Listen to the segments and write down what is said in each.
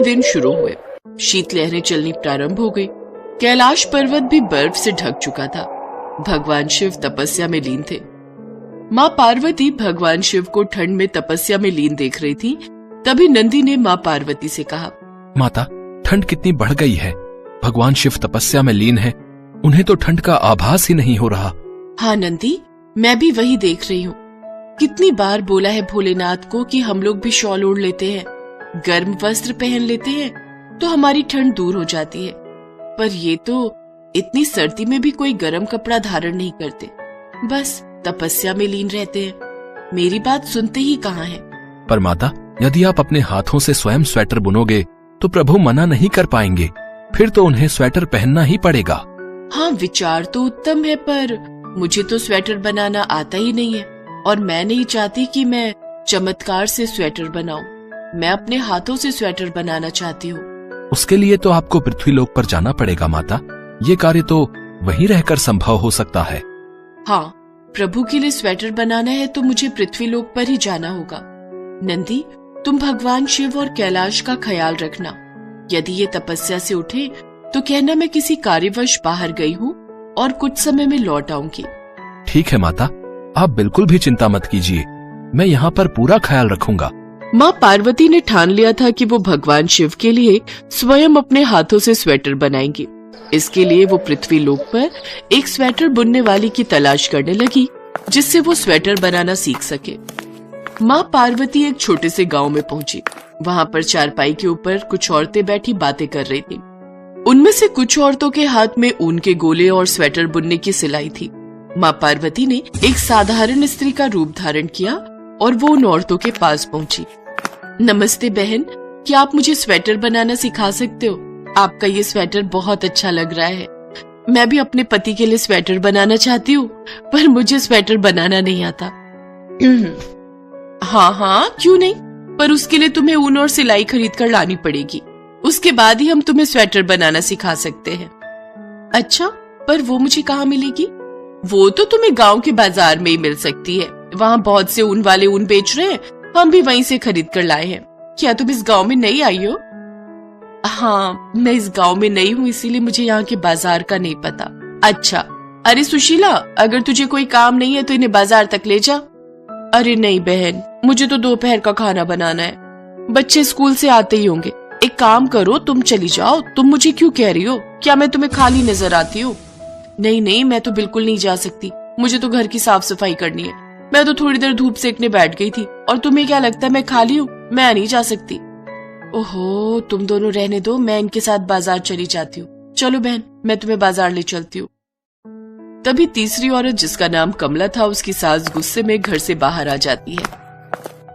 दिन शुरू हुए। शीतलहरें चलनी प्रारंभ हो गई। कैलाश पर्वत भी बर्फ से ढक चुका था। भगवान शिव तपस्या में लीन थे। माँ पार्वती भगवान शिव को ठंड में तपस्या में लीन देख रही थी। तभी नंदी ने माँ पार्वती से कहा, माता, ठंड कितनी बढ़ गई है। भगवान शिव तपस्या में लीन है, उन्हें तो ठंड का आभास ही नहीं हो रहा। हाँ नंदी, मैं भी वही देख रही हूँ। कितनी बार बोला है भोलेनाथ को कि हम लोग भी शॉल ओढ़ लेते हैं, गर्म वस्त्र पहन लेते हैं तो हमारी ठंड दूर हो जाती है, पर ये तो इतनी सर्दी में भी कोई गर्म कपड़ा धारण नहीं करते, बस तपस्या में लीन रहते हैं। मेरी बात सुनते ही कहाँ है। पर माता, यदि आप अपने हाथों से स्वयं स्वेटर बुनोगे तो प्रभु मना नहीं कर पाएंगे, फिर तो उन्हें स्वेटर पहनना ही पड़ेगा। हाँ, विचार तो उत्तम है, पर मुझे तो स्वेटर बनाना आता ही नहीं है और मैं नहीं चाहती कि मैं चमत्कार से स्वेटर बनाऊं। मैं अपने हाथों से स्वेटर बनाना चाहती हूँ। उसके लिए तो आपको पृथ्वीलोक पर जाना पड़ेगा माता। ये कार्य तो वहीं रहकर संभव हो सकता है। हाँ, प्रभु के लिए स्वेटर बनाना है तो मुझे पृथ्वीलोक पर ही जाना होगा। नंदी, तुम भगवान शिव और कैलाश का ख्याल रखना। यदि ये तपस्या से उठे तो कहना मैं किसी कार्यवश बाहर गई हूँ और कुछ समय में लौट आऊंगी। ठीक है माता, आप बिल्कुल भी चिंता मत कीजिए, मैं यहाँ पर पूरा ख्याल रखूंगा। माँ पार्वती ने ठान लिया था कि वो भगवान शिव के लिए स्वयं अपने हाथों से स्वेटर बनाएंगी। इसके लिए वो पृथ्वी लोक पर एक स्वेटर बुनने वाली की तलाश करने लगी, जिससे वो स्वेटर बनाना सीख सके। माँ पार्वती एक छोटे से गांव में पहुंची। वहां पर चारपाई के ऊपर कुछ औरतें बैठी बातें कर रही थी। उनमें से कुछ औरतों के हाथ में ऊन के गोले और स्वेटर बुनने की सिलाई थी। माँ पार्वती ने एक साधारण स्त्री का रूप धारण किया और वो उन औरतों के पास पहुंची। नमस्ते बहन, क्या आप मुझे स्वेटर बनाना सिखा सकते हो? आपका ये स्वेटर बहुत अच्छा लग रहा है। मैं भी अपने पति के लिए स्वेटर बनाना चाहती हूँ, पर मुझे स्वेटर बनाना नहीं आता। हाँ, क्यों नहीं, पर उसके लिए तुम्हें ऊन और सिलाई खरीद कर लानी पड़ेगी। उसके बाद ही हम तुम्हें स्वेटर बनाना सिखा सकते हैं। अच्छा, पर वो मुझे कहाँ मिलेगी? वो तो तुम्हें गांव के बाजार में ही मिल सकती है। वहाँ बहुत से ऊन वाले ऊन बेच रहे हैं, हम भी वहीं से खरीद कर लाए हैं। क्या तुम इस गांव में नई आई हो? हाँ, मैं इस गांव में नई हूँ, इसीलिए मुझे यहाँ के बाजार का नहीं पता। अच्छा, अरे सुशीला, अगर तुझे कोई काम नहीं है तो इन्हें बाजार तक ले जा। अरे नहीं बहन, मुझे तो दोपहर का खाना बनाना है, बच्चे स्कूल से आते ही होंगे। एक काम करो, तुम चली जाओ। तुम मुझे क्यों कह रही हो? क्या मैं तुम्हें खाली नजर आती हूँ? नहीं, मैं तो बिल्कुल नहीं जा सकती। मुझे तो घर की साफ सफाई करनी है। मैं तो थोड़ी देर धूप सेकने बैठ गई थी, और तुम्हें क्या लगता है मैं खाली हूँ? मैं नहीं जा सकती। ओहो, तुम दोनों रहने दो, मैं इनके साथ बाजार चली जाती हूँ। चलो बहन, मैं तुम्हें बाजार ले चलती हूँ। तभी तीसरी औरत, जिसका नाम कमला था, उसकी सास गुस्से में घर से बाहर आ जाती है।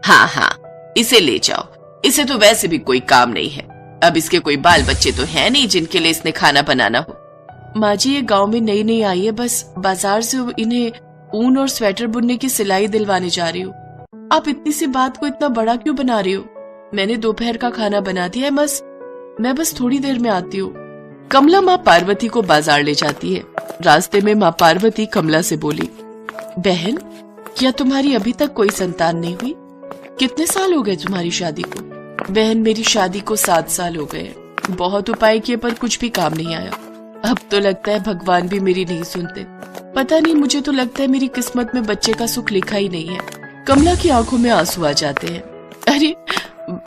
हाँ, इसे ले जाओ, इसे तो वैसे भी कोई काम नहीं है। अब इसके कोई बाल बच्चे तो है नहीं जिनके लिए इसने खाना बनाना हो। माँ जी, ये गांव में नई आई है, बस बाजार से इन्हें ऊन और स्वेटर बुनने की सिलाई दिलवाने जा रही हूँ। आप इतनी सी बात को इतना बड़ा क्यों बना रही हो? मैंने दोपहर का खाना बना दिया है, मैं बस थोड़ी देर में आती हूँ। कमला माँ पार्वती को बाजार ले जाती है। रास्ते में माँ पार्वती कमला से बोली, बहन, क्या तुम्हारी अभी तक कोई संतान नहीं हुई? कितने साल हो गए तुम्हारी शादी को? बहन, मेरी शादी को 7 साल हो गए। बहुत उपाय किए पर कुछ भी काम नहीं आया। अब तो लगता है भगवान भी मेरी नहीं सुनते। पता नहीं, मुझे तो लगता है मेरी किस्मत में बच्चे का सुख लिखा ही नहीं है। कमला की आंखों में आंसू आ जाते हैं। अरे,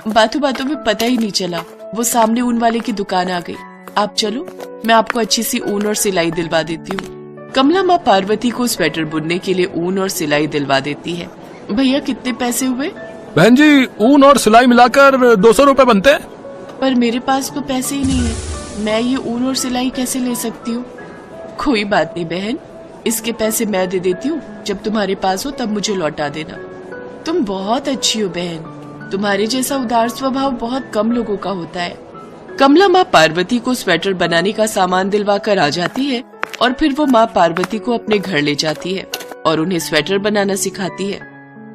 बातों बातों में पता ही नहीं चला, वो सामने ऊन वाले की दुकान आ गई। आप चलो, मैं आपको अच्छी सी ऊन और सिलाई दिलवा देती हूँ। कमला माँ पार्वती को स्वेटर बुनने के लिए ऊन और सिलाई दिलवा देती है। भैया, कितने पैसे हुए? बहन जी, ऊन और सिलाई मिलाकर 200 रुपए बनते हैं। पर मेरे पास तो पैसे ही नहीं है, मैं ये ऊन और सिलाई कैसे ले सकती हूँ? कोई बात नहीं बहन, इसके पैसे मैं दे देती हूँ। जब तुम्हारे पास हो तब मुझे लौटा देना। तुम बहुत अच्छी हो बहन, तुम्हारे जैसा उदार स्वभाव बहुत कम लोगों का होता है। कमला माँ पार्वती को स्वेटर बनाने का सामान दिलवा कर आ जाती है और फिर वो माँ पार्वती को अपने घर ले जाती है और उन्हें स्वेटर बनाना सिखाती है।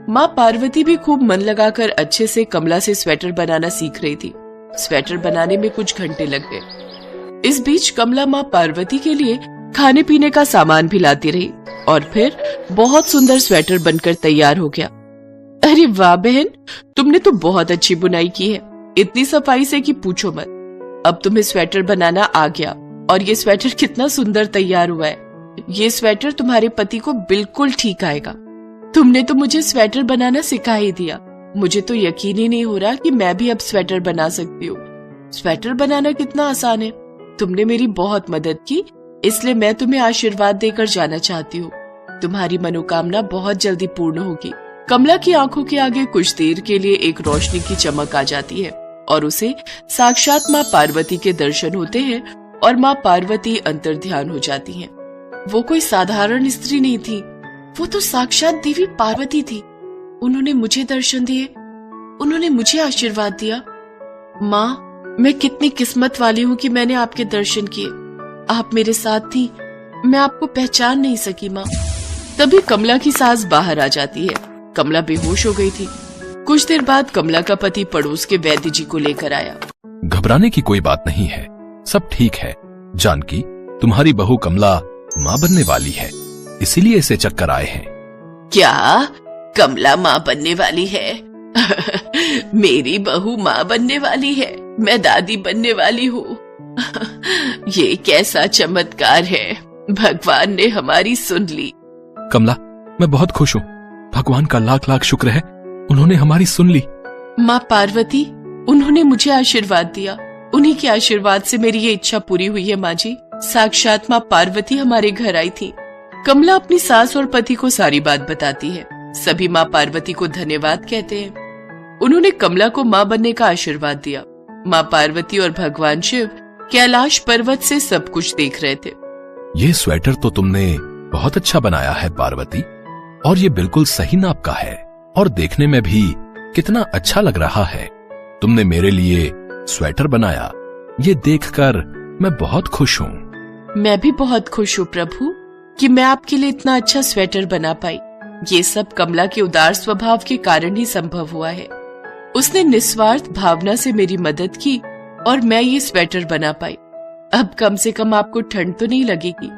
माँ पार्वती भी खूब मन लगाकर अच्छे से कमला से स्वेटर बनाना सीख रही थी। स्वेटर बनाने में कुछ घंटे लग गए। इस बीच कमला माँ पार्वती के लिए खाने पीने का सामान भी लाती रही और फिर बहुत सुंदर स्वेटर बनकर तैयार हो गया। अरे वाह बहन, तुमने तो बहुत अच्छी बुनाई की है। इतनी सफाई से कि पूछो मत। अब तुम्हें स्वेटर बनाना आ गया और ये स्वेटर कितना सुंदर तैयार हुआ है। ये स्वेटर तुम्हारे पति को बिल्कुल ठीक आएगा। तुमने तो मुझे स्वेटर बनाना सिखा ही दिया। मुझे तो यकीन ही नहीं हो रहा कि मैं भी अब स्वेटर बना सकती हूँ। स्वेटर बनाना कितना आसान है। तुमने मेरी बहुत मदद की, इसलिए मैं तुम्हें आशीर्वाद देकर जाना चाहती हूँ। तुम्हारी मनोकामना बहुत जल्दी पूर्ण होगी। कमला की आंखों के आगे कुछ देर के लिए एक रोशनी की चमक आ जाती है और उसे साक्षात माँ पार्वती के दर्शन होते हैं और माँ पार्वती अंतर्ध्यान हो जाती हैं। वो कोई साधारण स्त्री नहीं थी, वो तो साक्षात देवी पार्वती थी। उन्होंने मुझे दर्शन दिए, उन्होंने मुझे आशीर्वाद दिया। माँ, मैं कितनी किस्मत वाली हूँ कि मैंने आपके दर्शन किए। आप मेरे साथ थी, मैं आपको पहचान नहीं सकी माँ। तभी कमला की सास बाहर आ जाती है। कमला बेहोश हो गई थी। कुछ देर बाद कमला का पति पड़ोस के वैद्य जी को लेकर आया। घबराने की कोई बात नहीं है, सब ठीक है। जानकी, तुम्हारी बहू कमला माँ बनने वाली है, इसीलिए इसे चक्कर आए हैं। क्या कमला माँ बनने वाली है? मेरी बहू माँ बनने वाली है, मैं दादी बनने वाली हूँ। ये कैसा चमत्कार है, भगवान ने हमारी सुन ली। कमला, मैं बहुत खुश हूँ। भगवान का लाख लाख शुक्र है, उन्होंने हमारी सुन ली। माँ पार्वती, उन्होंने मुझे आशीर्वाद दिया। उन्हीं के आशीर्वाद से मेरी ये इच्छा पूरी हुई है माँ जी। साक्षात माँ पार्वती हमारे घर आई थी। कमला अपनी सास और पति को सारी बात बताती है। सभी माँ पार्वती को धन्यवाद कहते हैं। उन्होंने कमला को माँ बनने का आशीर्वाद दिया। माँ पार्वती और भगवान शिव कैलाश पर्वत से सब कुछ देख रहे थे। ये स्वेटर तो तुमने बहुत अच्छा बनाया है पार्वती, और ये बिल्कुल सही नाप का है और देखने में भी कितना अच्छा लग रहा है। तुमने मेरे लिए स्वेटर बनाया, ये देखकर मैं बहुत खुश हूँ। मैं भी बहुत खुश हूँ प्रभु कि मैं आपके लिए इतना अच्छा स्वेटर बना पाई। ये सब कमला के उदार स्वभाव के कारण ही संभव हुआ है। उसने निस्वार्थ भावना से मेरी मदद की और मैं ये स्वेटर बना पाई। अब कम से कम आपको ठंड तो नहीं लगेगी।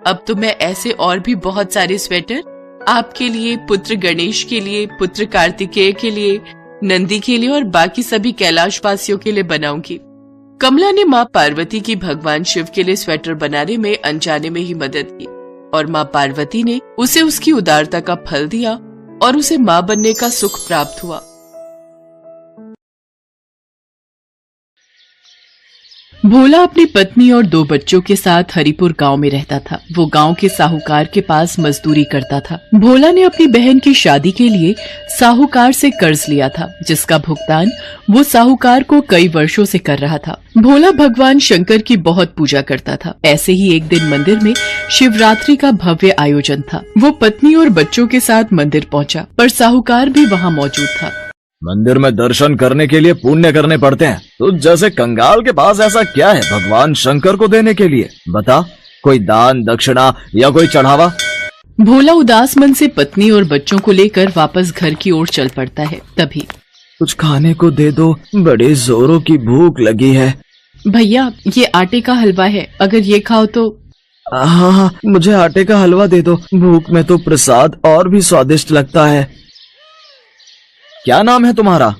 अब तो मैं ऐसे और भी बहुत सारे स्वेटर आपके लिए, पुत्र गणेश के लिए, पुत्र कार्तिकेय के लिए, नंदी के लिए और बाकी सभी कैलाश वासियों के लिए बनाऊंगी। कमला ने माँ पार्वती की भगवान शिव के लिए स्वेटर बनाने में अनजाने में ही मदद की और माँ पार्वती ने उसे उसकी उदारता का फल दिया और उसे माँ बनने का सुख प्राप्त हुआ। भोला अपनी पत्नी और 2 बच्चों के साथ हरिपुर गांव में रहता था। वो गांव के साहूकार के पास मजदूरी करता था। भोला ने अपनी बहन की शादी के लिए साहूकार से कर्ज लिया था, जिसका भुगतान वो साहूकार को कई वर्षों से कर रहा था। भोला भगवान शंकर की बहुत पूजा करता था। ऐसे ही एक दिन मंदिर में शिवरात्रि का भव्य आयोजन था। वो पत्नी और बच्चों के साथ मंदिर पहुंचा, पर साहूकार भी वहाँ मौजूद था। मंदिर में दर्शन करने के लिए पुण्य करने पड़ते हैं, तो जैसे कंगाल के पास ऐसा क्या है भगवान शंकर को देने के लिए? बता, कोई दान दक्षिणा या कोई चढ़ावा? भोला उदास मन से पत्नी और बच्चों को लेकर वापस घर की ओर चल पड़ता है। तभी कुछ खाने को दे दो, बड़ी जोरों की भूख लगी है। भैया, ये आटे का हलवा है, अगर ये खाओ तो। हाँ, मुझे आटे का हलवा दे दो। भूख में तो प्रसाद और भी स्वादिष्ट लगता है। क्या नाम है तुम्हारा?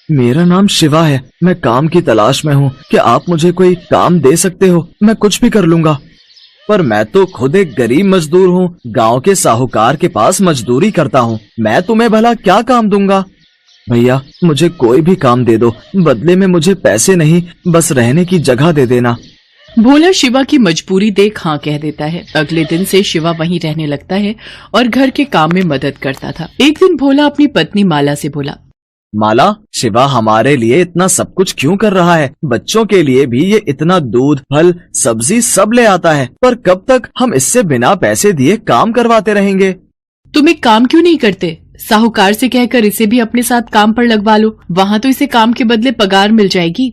मेरा नाम शिवा है। मैं काम की तलाश में हूँ। क्या आप मुझे कोई काम दे सकते हो? मैं कुछ भी कर लूंगा। पर मैं तो खुद एक गरीब मजदूर हूँ, गांव के साहूकार के पास मजदूरी करता हूँ। मैं तुम्हें भला क्या काम दूंगा? भैया, मुझे कोई भी काम दे दो, बदले में मुझे पैसे नहीं, बस रहने की जगह दे देना। भोला शिवा की मजबूरी देख हाँ कह देता है। अगले दिन से शिवा वहीं रहने लगता है और घर के काम में मदद करता था। एक दिन भोला अपनी पत्नी माला से बोला, माला, शिवा हमारे लिए इतना सब कुछ क्यों कर रहा है? बच्चों के लिए भी ये इतना दूध, फल, सब्जी सब ले आता है, पर कब तक हम इससे बिना पैसे दिए काम करवाते रहेंगे? तुम एक काम क्यों नहीं करते? साहूकार से कहकर इसे भी अपने साथ काम पर लगवा लो, वहाँ तो इसे काम के बदले पगार मिल जाएगी।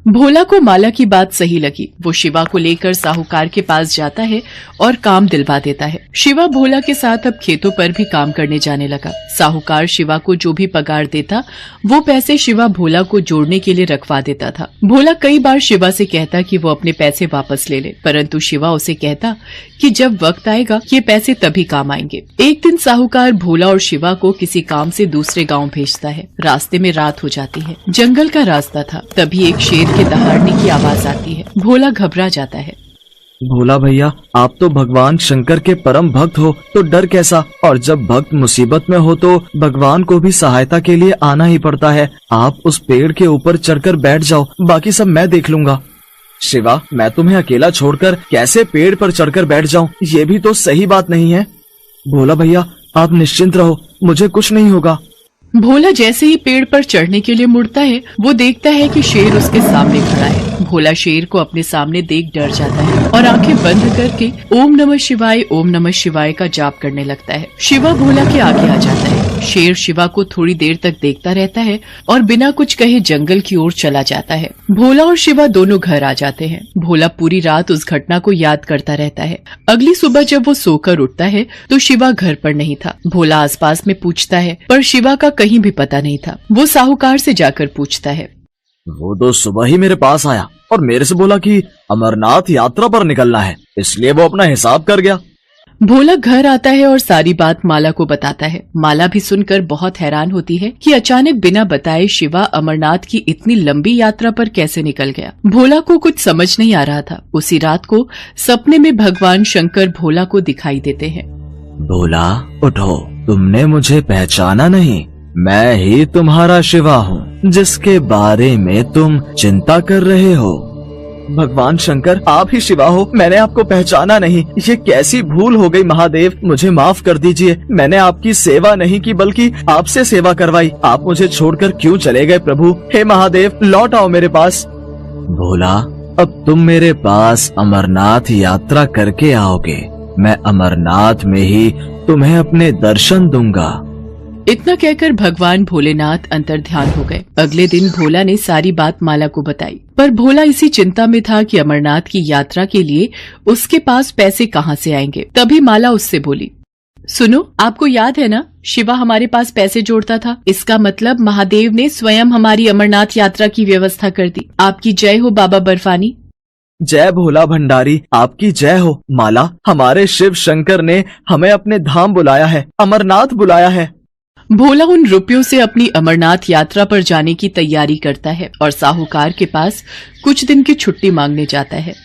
भोला को माला की बात सही लगी। वो शिवा को लेकर साहूकार के पास जाता है और काम दिलवा देता है। शिवा भोला के साथ अब खेतों पर भी काम करने जाने लगा। साहूकार शिवा को जो भी पगार देता वो पैसे शिवा भोला को जोड़ने के लिए रखवा देता था। भोला कई बार शिवा से कहता कि वो अपने पैसे वापस ले ले, परंतु शिवा उसे कहता कि जब वक्त आएगा ये पैसे तभी काम आएंगे। एक दिन साहूकार भोला और शिवा को किसी काम से दूसरे गांव भेजता है। रास्ते में रात हो जाती है। जंगल का रास्ता था। तभी एक शेर के दहाड़ने की आवाज आती है। भोला घबरा जाता है। भोला भैया, आप तो भगवान शंकर के परम भक्त हो, तो डर कैसा? और जब भक्त मुसीबत में हो तो भगवान को भी सहायता के लिए आना ही पड़ता है। आप उस पेड़ के ऊपर चढ़कर बैठ जाओ, बाकी सब मैं देख लूंगा। शिवा, मैं तुम्हें अकेला छोड़कर कैसे पेड़ पर चढ़कर बैठ जाऊं? ये भी तो सही बात नहीं है। भोला भैया, आप निश्चिंत रहो, मुझे कुछ नहीं होगा। भोला जैसे ही पेड़ पर चढ़ने के लिए मुड़ता है, वो देखता है कि शेर उसके सामने खड़ा है। भोला शेर को अपने सामने देख डर जाता है और आंखें बंद करके ओम नमः शिवाय का जाप करने लगता है। शिवा भोला के आगे आ जाता है। शेर शिवा को थोड़ी देर तक देखता रहता है और बिना कुछ कहे जंगल की ओर चला जाता है। भोला और शिवा दोनों घर आ जाते हैं। भोला पूरी रात उस घटना को याद करता रहता है। अगली सुबह जब वो सोकर उठता है तो शिवा घर पर नहीं था। भोला आसपास में पूछता है पर शिवा का कहीं भी पता नहीं था। वो साहूकार से जाकर पूछता है। वो तो सुबह ही मेरे पास आया और मेरे से बोला कि अमरनाथ यात्रा पर निकलना है, इसलिए वो अपना हिसाब कर गया। भोला घर आता है और सारी बात माला को बताता है। माला भी सुनकर बहुत हैरान होती है कि अचानक बिना बताए शिवा अमरनाथ की इतनी लंबी यात्रा पर कैसे निकल गया। भोला को कुछ समझ नहीं आ रहा था। उसी रात को सपने में भगवान शंकर भोला को दिखाई देते हैं। भोला, उठो, तुमने मुझे पहचाना नहीं? मैं ही तुम्हारा शिवा हूँ, जिसके बारे में तुम चिंता कर रहे हो। भगवान शंकर, आप ही शिवा हो, मैंने आपको पहचाना नहीं। ये कैसी भूल हो गई महादेव, मुझे माफ कर दीजिए। मैंने आपकी सेवा नहीं की बल्कि आपसे सेवा करवाई। आप मुझे छोड़कर क्यों चले गए प्रभु? हे महादेव, लौट आओ मेरे पास। भोला, अब तुम मेरे पास अमरनाथ यात्रा करके आओगे। मैं अमरनाथ में ही तुम्हें अपने दर्शन दूंगा। इतना कहकर भगवान भोलेनाथ अंतर्ध्यान हो गए। अगले दिन भोला ने सारी बात माला को बताई, पर भोला इसी चिंता में था कि अमरनाथ की यात्रा के लिए उसके पास पैसे कहाँ से आएंगे। तभी माला उससे बोली, सुनो, आपको याद है ना, शिवा हमारे पास पैसे जोड़ता था। इसका मतलब महादेव ने स्वयं हमारी अमरनाथ यात्रा की व्यवस्था कर दी। आपकी जय हो बाबा बर्फानी। जय भोला भंडारी, आपकी जय हो। माला, हमारे शिव शंकर ने हमें अपने धाम बुलाया है, अमरनाथ बुलाया है। भोला उन रुपयों से अपनी अमरनाथ यात्रा पर जाने की तैयारी करता है और साहूकार के पास कुछ दिन की छुट्टी मांगने जाता है।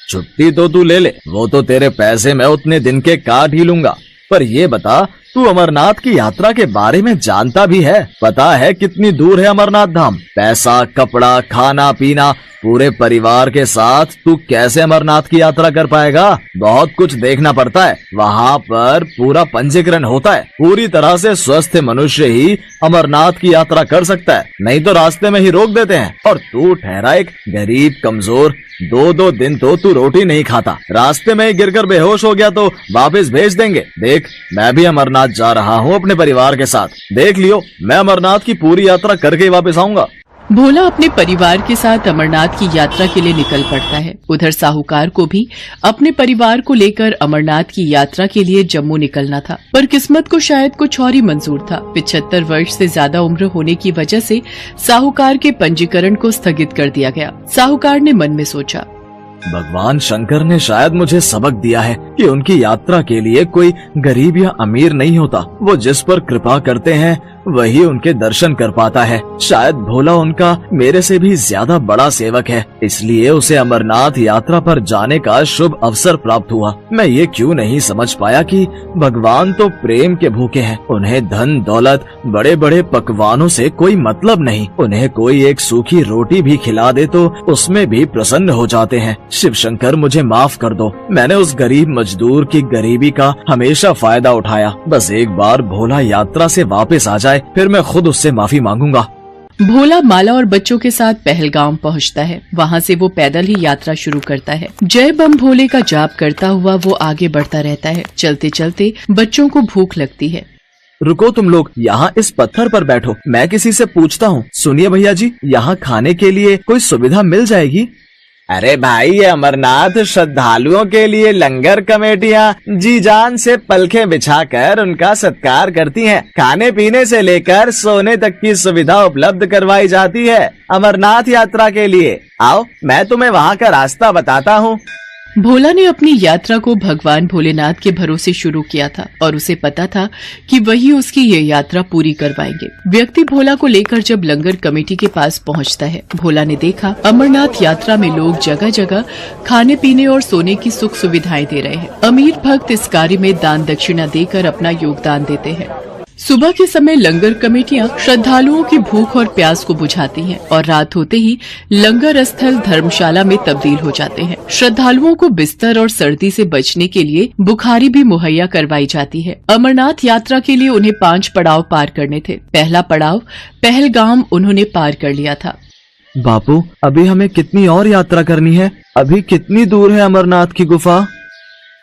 छुट्टी तो तू ले ले, वो तो तेरे पैसे मैं उतने दिन के काट ही लूंगा। पर ये बता, तू अमरनाथ की यात्रा के बारे में जानता भी है? पता है कितनी दूर है अमरनाथ धाम? पैसा, कपड़ा, खाना पीना, पूरे परिवार के साथ तू कैसे अमरनाथ की यात्रा कर पाएगा? बहुत कुछ देखना पड़ता है। वहाँ पर पूरा पंजीकरण होता है। पूरी तरह से स्वस्थ मनुष्य ही अमरनाथ की यात्रा कर सकता है, नहीं तो रास्ते में ही रोक देते हैं। और तू ठहरा एक गरीब कमजोर, 2-2 दिन तो तू रोटी नहीं खाता। रास्ते में ही गिरकर बेहोश हो गया तो वापस भेज देंगे। देख, मैं भी अमरनाथ जा रहा हूँ अपने परिवार के साथ। देख लियो, मैं अमरनाथ की पूरी यात्रा करके ही वापस आऊंगा। भोला अपने परिवार के साथ अमरनाथ की यात्रा के लिए निकल पड़ता है। उधर साहूकार को भी अपने परिवार को लेकर अमरनाथ की यात्रा के लिए जम्मू निकलना था, पर किस्मत को शायद कुछ और ही मंजूर था। 75 वर्ष से ज्यादा उम्र होने की वजह से साहूकार के पंजीकरण को स्थगित कर दिया गया। साहूकार ने मन में सोचा, भगवान शंकर ने शायद मुझे सबक दिया है कि उनकी यात्रा के लिए कोई गरीब या अमीर नहीं होता। वो जिस पर कृपा करते हैं वही उनके दर्शन कर पाता है। शायद भोला उनका मेरे से भी ज्यादा बड़ा सेवक है, इसलिए उसे अमरनाथ यात्रा पर जाने का शुभ अवसर प्राप्त हुआ। मैं ये क्यों नहीं समझ पाया कि भगवान तो प्रेम के भूखे हैं। उन्हें धन दौलत, बड़े बड़े पकवानों से कोई मतलब नहीं। उन्हें कोई एक सूखी रोटी भी खिला दे तो उसमें भी प्रसन्न हो जाते हैं। शिव शंकर, मुझे माफ कर दो। मैंने उस गरीब मजदूर की गरीबी का हमेशा फायदा उठाया। बस एक बार भोला यात्रा से वापस आ जाए, फिर मैं खुद उससे माफी मांगूंगा। भोला माला और बच्चों के साथ पहलगाम पहुंचता है। वहां से वो पैदल ही यात्रा शुरू करता है। जय बम भोले का जाप करता हुआ वो आगे बढ़ता रहता है। चलते चलते बच्चों को भूख लगती है। रुको तुम लोग, यहाँ इस पत्थर पर बैठो, मैं किसी से पूछता हूँ। सुनिए भैया जी, यहाँ खाने के लिए कोई सुविधा मिल जाएगी? अरे भाई, ये अमरनाथ श्रद्धालुओं के लिए लंगर कमेटियाँ जी जान से पलखें बिछाकर उनका सत्कार करती हैं। खाने पीने से लेकर सोने तक की सुविधा उपलब्ध करवाई जाती है अमरनाथ यात्रा के लिए। आओ, मैं तुम्हें वहाँ का रास्ता बताता हूँ। भोला ने अपनी यात्रा को भगवान भोलेनाथ के भरोसे शुरू किया था और उसे पता था कि वही उसकी ये यात्रा पूरी करवाएंगे। व्यक्ति भोला को लेकर जब लंगर कमेटी के पास पहुंचता है, भोला ने देखा अमरनाथ यात्रा में लोग जगह जगह खाने पीने और सोने की सुख सुविधाएं दे रहे हैं। अमीर भक्त इस कार्य में दान दक्षिणा देकर अपना योगदान देते हैं। सुबह के समय लंगर कमेटियां श्रद्धालुओं की भूख और प्यास को बुझाती हैं और रात होते ही लंगर स्थल धर्मशाला में तब्दील हो जाते हैं। श्रद्धालुओं को बिस्तर और सर्दी से बचने के लिए बुखारी भी मुहैया करवाई जाती है। अमरनाथ यात्रा के लिए उन्हें 5 पड़ाव पार करने थे। पहला पड़ाव पहलगाम उन्होंने पार कर लिया था। बापू, अभी हमें कितनी और यात्रा करनी है? अभी कितनी दूर है अमरनाथ की गुफा?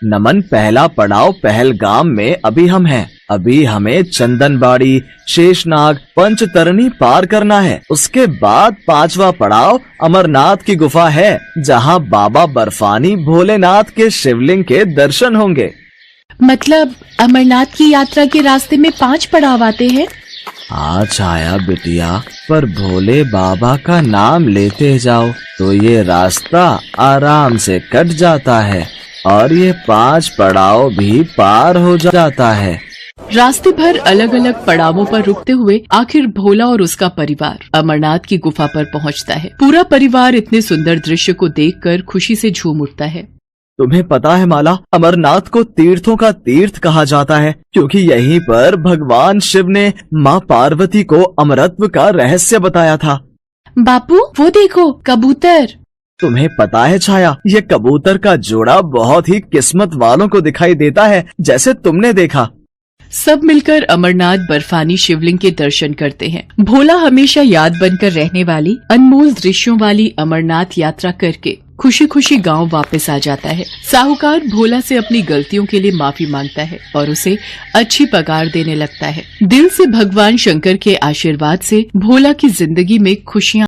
नमन, पहला पड़ाव पहलगाम में अभी हम हैं। अभी हमें चंदनबाड़ी, शेषनाग, पंचतरणी पार करना है। उसके बाद 5वां पड़ाव अमरनाथ की गुफा है, जहां बाबा बर्फानी भोलेनाथ के शिवलिंग के दर्शन होंगे। मतलब अमरनाथ की यात्रा के रास्ते में 5 पड़ाव आते हैं? हाँ छाया बिटिया, पर भोले बाबा का नाम लेते जाओ तो ये रास्ता आराम से कट जाता है और ये 5 पड़ाव भी पार हो जाता है। रास्ते भर अलग अलग पड़ावों पर रुकते हुए आखिर भोला और उसका परिवार अमरनाथ की गुफा पर पहुंचता है। पूरा परिवार इतने सुंदर दृश्य को देखकर खुशी से झूम उठता है। तुम्हें पता है माला, अमरनाथ को तीर्थों का तीर्थ कहा जाता है क्योंकि यहीं पर भगवान शिव ने माँ पार्वती को अमरत्व का रहस्य बताया था। बापू, वो देखो कबूतर। तुम्हें पता है छाया, ये कबूतर का जोड़ा बहुत ही किस्मत वालों को दिखाई देता है, जैसे तुमने देखा। सब मिलकर अमरनाथ बर्फानी शिवलिंग के दर्शन करते हैं। भोला हमेशा याद बनकर रहने वाली अनमोल दृश्यों वाली अमरनाथ यात्रा करके खुशी खुशी गांव वापस आ जाता है। साहूकार भोला से अपनी गलतियों के लिए माफी मांगता है और उसे अच्छी पगार देने लगता है। दिल से भगवान शंकर के आशीर्वाद से भोला की जिंदगी में खुशियां